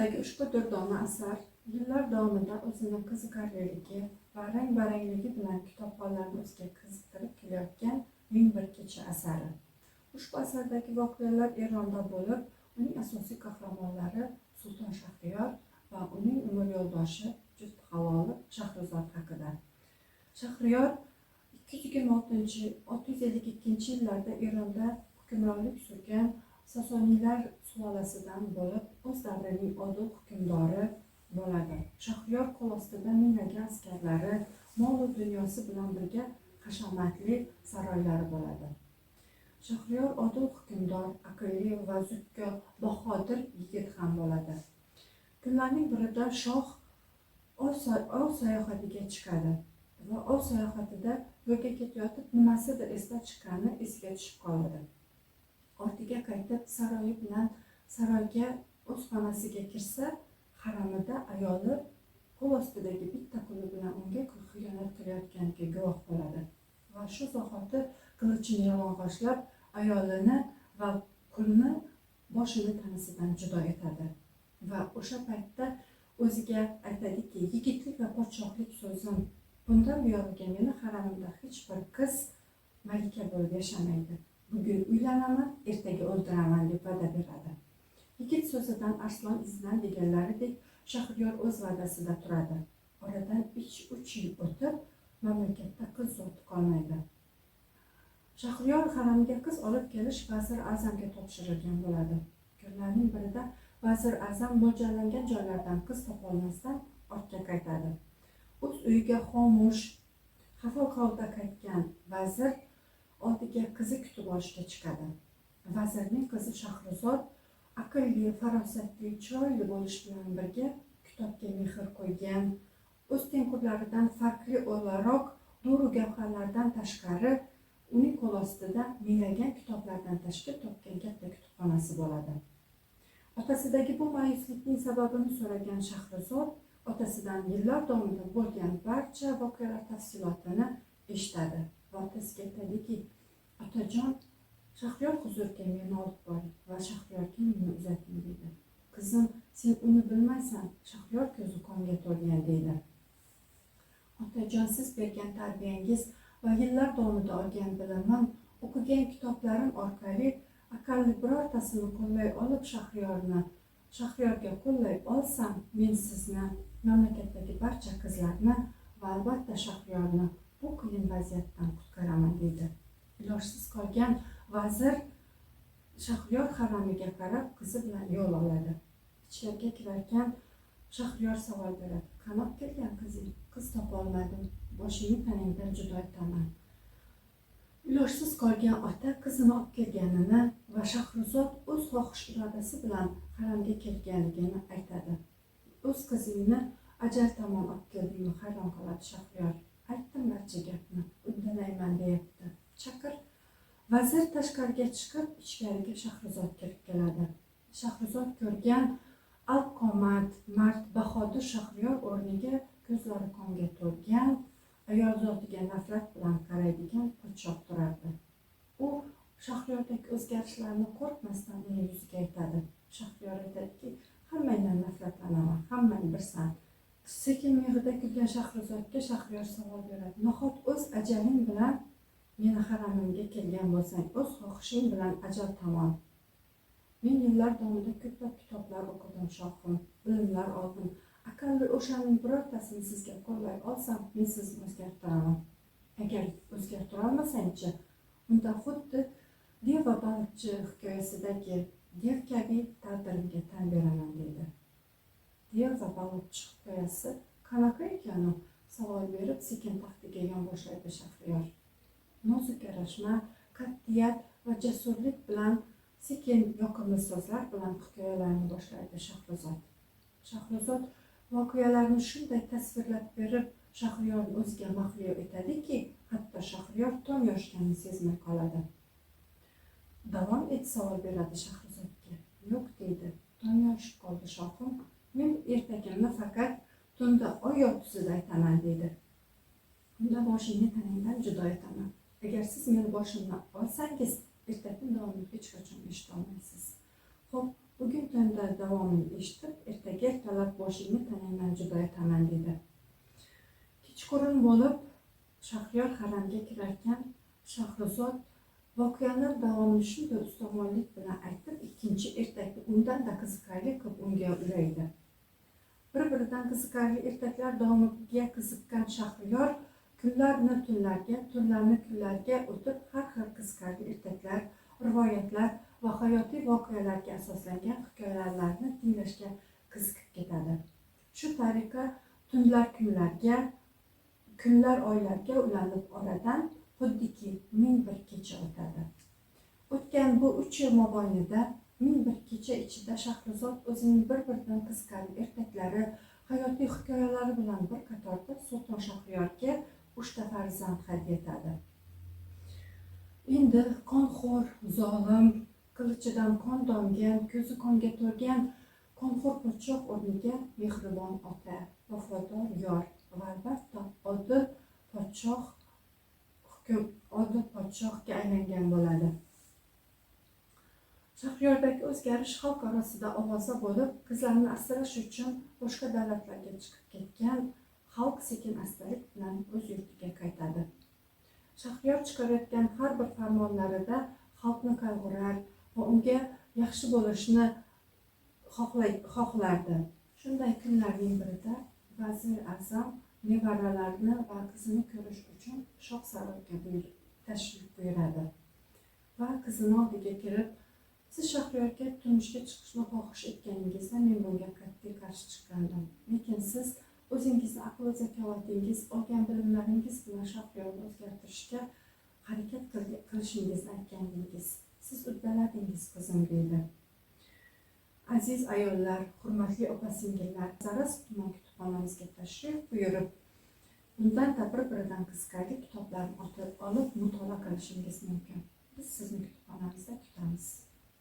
Boshidagi ushbu durdona asar yillar davomida o'zini qiziqarliligi va rang-barangligi bilan kitobxonlarni o'ziga qiziqtirib kelayotgan ming bir kecha asari. Ushbu asardagi voqealar Eronda bo'lib, uning asosiy qahramonlari Sulton Shahriyor va uning umr yo'ldoshi juft haloli Shahrizod haqida. Shahriyor 226-652 yillarda Eronda hukmronlik surgan Sasoniylar sulolasidan bo'lib, o'z davrining odil hukmdori bo'ladi. Shahriyor qo'l ostida minglab askarlari, mol-u dunyosi bilan birga hashamatli saroylari bo'ladi. Shahriyor odil hukmdor, aqlli va zukko, bahodir yigit ham bo'ladi. Kunlarning birida shoh ov sayohatiga chiqadi va ov sayohatida yo'lga ketayotib nimasidir esdan chiqqani esiga tushib qoladi. Ortiga qaytib saroyga o'z xonasiga kirsa, haramida ayoli qo'l ostidagi bitta quli bilan unga xiyonat qilayotganiga guvoh bo'ladi va shu zahoti qilichini yalang'ochlab ayolini va qulni boshini tanasidan judo etadi va o'sha paytda o'ziga aytadiki, yigitlik va podshohlik so'zim, bundan buyog'iga meni haramimda hech bir qiz malika bo'lib yashamaydi. Bugun uylanaman, ertaga o'ldiraman deb va'da beradi. Yigit so'zidan arslon izidan deganlaridek Shahriyor o'z va'dasida turadi. Oradan 3 yil o'tib, mamlakatda qiz zoti qolmaydi. Shahriyor haramiga qiz olib kelish vazir A'zamga topshirilgan bo'ladi. Kunlarning birida vazir A'zam mo'ljallangan joylardan qiz topolmasdan ortga qaytadi. O'z uyiga xomush, xafa holda qaytgan vazir oldiga qizi kutib olishga chiqadi. Vazirning qizi Shahrizod aqlli, farosatli, chiroyli bo'lish bilan birga kitobga mehr qo'ygan, o'z tengqurlaridan farqli o'laroq nuru gavharlardan tashqari uning qo'l ostida minglagan kitoblardan tashkil topgan katta kutubxonasi bo'ladi. Otasidagi bu ma'yuslikning sababini so'ragan Shahrizod otasidan yillar davomida bo'lgan barcha voqealar tafsilotini eshitadi va otasiga aytadiki, otajon, Shahriyor huzuriga meni olib boring va Shahriyorga meni uzating deydi. Qizim, sen uni bilmaysan, Shahriyor ko'zi qonga to'lgan deydi. Otajon, siz bergan tarbiyangiz va yillar davomida olgan bilimim, o'qigan kitoblarim orqali aqalli birortasini qo'llay olib Shahriyorga qo'llay olsam, men sizni, mamlakatdagi barcha qizlarni va albatta Shahriyorni bu qiyin vaziyatdan qutqaraman deydi. Ilojsiz qolgan vazir Shahriyor haramiga qarab qizi bilan yo'l oladi. Ichkariga kirarkan Shahriyor savol beradi. Qani olib kelgan qizing? Qiz topolmadim. Boshingni tanangdan judo etaman. Ilojsiz qolgan ota qizini olib kelganini va Shahrizod o'z xohish irodasi bilan haramga kelganligini aytadi. O'z qizingni ajal tomon olib keldingmi? Hayron qoladi Shahriyor. Aytdim barcha gapni, uddalayman deyapti. Chaqir. Vazir tashqariga chiqib, ichkariga Shahrizod kirib keladi. Shahrizod ko'rgan alqomat, mard, bahodir Shahriyor o'rniga ko'zlari qonga to'lgan, ayol zotiga nafrat bilan qaraydigan podshoh turardi. U Shahriyordagi o'zgarishlarni qo'rqmasdan uning yuziga aytadi. Shahriyor aytadiki, hammangdan nafratlanaman, hammang birsan. Sekin miyig'ida kulgan Shahrizodga Shahriyor savol beradi. Nahot o'z ajaling bilan meni haramimga kelgan bo'lsang, o'z xohishing bilan ajal tomon. Men yillar davomida ko'plab kitoblar o'qidim shohim, bilimlar oldim. Aqalli o'shaning birortasini sizga qo'llay olsam, men sizni o'zgartiraman. Agar o'zgartira olmasangchi, unda xuddi dev va baliqchi hikoyasidagi dev kabi taqdirimga tan beraman deydi. Dev va baliqchi hikoyasi qanaqa ekan? Savol berib, sekin taxtiga yonboshlaydi Shahriyor. Nozik yarashma, qat'iyat va jasurlik bilan sekin yoqimli so'zlar bilan hikoyalarni boshlaydi Shahrizod. Shahrizod voqealarni shunday tasvirlab berib, Shahriyorni o'ziga mahliyo etadiki, hatto Shahriyor tom yoshganini sezmay qoladi. Davom et, savol beradi Shahrizodga. Yo'q deydi, tom yoshib qoldi shohim. Men ertagimni faqat tunda oy yotisida aytaman deydi. Unda boshingni tanangdan judo etaman. Agar siz meni boshimdan olsangiz, ertaga davomini hech qachon eshita olmaysiz. Xo'p, bugun tunda davomini eshitib, ertaga ertalab boshingni tanayman, judo etaman dedi. Kechqurun bo'lib Shahriyor haramga kirarkan, Shahrizod voqealar davomini shunday ustomonlik bilan aytib, ikkinchi ertakni undan-da qiziqarli qilib unga ulaydi. Bir-biridan qiziqarli ertaklar davomiga qiziqqan Shahriyor kunlarni tunlarga, tunlarni kunlarga o'tib har xil qiziqarli ertaklar, rivoyatlar va hayotiy voqealarga asoslangan hikoyalarni tinglashga qiziqib ketadi. Shu tariqa tunlar kunlarga, kunlar oylarga ulanib oradan xuddiki 1001 kecha o'tadi. O'tgan bu 3 yil mobaynida 1001 kecha ichida Shahrizod o'zining bir-biridan qiziqarli ertaklari, hayotiy hikoyalari bilan bir qatorda Sulton Shahriyorga 3 ta farzand hadya etadi. Endi qonxo'r, zolim, qilichidan qon tomgan, ko'zi qonga to'lgan qonxo'r podshoh o'rniga mehribon ota, vafodor yor va albatta odil podshohga aylangan bo'ladi. Shahriyordagi o'zgarish xalq orasida ovoza bo'lib, qizlarni asrash uchun boshqa davlatlarga chiqib ketgan xalq sekin-astalik bilan o'z yurtiga qaytadi. Shahriyor chiqarayotgan har bir farmonlarida xalqni qayg'urar va unga yaxshi bo'lishni xohlardi. Shunday kunlarning birida vazir a'zam nevaralarini va qizini ko'rish uchun Shohsaroyga tashrif buyuradi va qizini oldiga kirib, siz Shahriyorga turmushga chiqishni xohish etganingizda men bunga qat'iy qarshi chiqqandim. Lekin siz o'zingizni aql va zakovatingiz, olgan bilimlaringiz bilan Shahriyorni o'zgartirishga harakat qilishingizni aytgandingiz. Siz uddaladingiz qizim deydi. Aziz ayollar, hurmatli opa-singillar, Zaras tuman kutubxonamizga tashrif buyurib, bundan da bir-biridan qiziqarli kitoblarni olib mutolaa qilishingiz mumkin. Biz sizni kutubxonamizda kutamiz.